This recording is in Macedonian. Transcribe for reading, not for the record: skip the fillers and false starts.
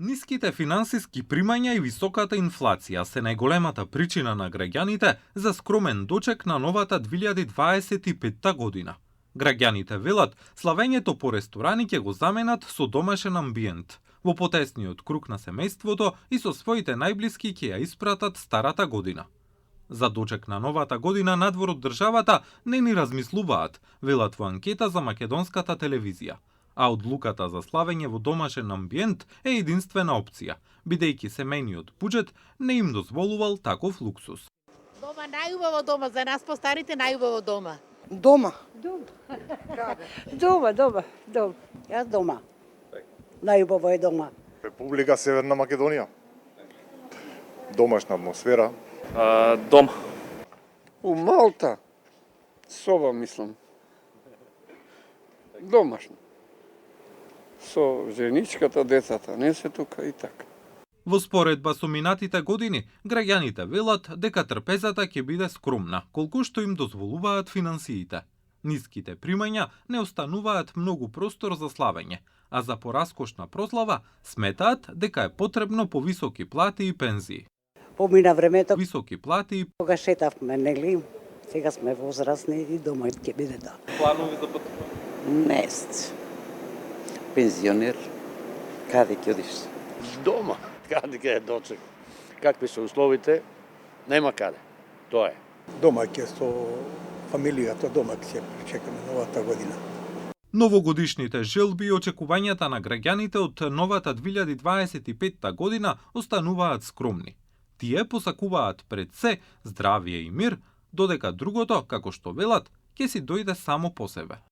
Ниските финансиски примања и високата инфлација се најголемата причина на граѓаните за скромен дочек на новата 2025 година. Граѓаните велат, славењето по ресторани ќе го заменат со домашен амбиент. Во потесниот круг на семејството и со своите најблиски ќе ја испратат старата година. За дочек на новата година надвор од државата не ни размислуваат, велат во анкета за македонската телевизија. А одлуката за славење во домашен амбиент е единствена опција, бидејќи семејниот буџет не им дозволувал таков луксус. Дома, најубаво дома, за нас постарите најубаво дома. Дома. Дома. Јас дома. Најубаво е дома. Република Северна Македонија. Домашна атмосфера. Дома. У Малта. Соба, мислам. Домашно. Со женичката, децата, не се тука и така. Во споредба со минатите години, граѓаните велат дека трпезата ќе биде скромна, колку што им дозволуваат финансиите. Ниските примања не остануваат многу простор за славење, а за пораскошна прослава сметаат дека е потребно повисоки плати и пензии. Помина времето, Високи плати и кога шетавме, нели? Сега сме возрастни и дома ќе биде да. Планови за пат? Месец. Пензионер. Каде ќе одиш? Дома, каде ќе е дочек. Какви се условите, нема каде. Тоа е. Дома ќе со фамилијата, дома ќе причекаме новата година. новогодишните желби и очекувањата на граѓаните од новата 2025 година остануваат скромни. Тие посакуваат пред се здравје и мир, додека другото, како што велат, ќе си дојде само по себе.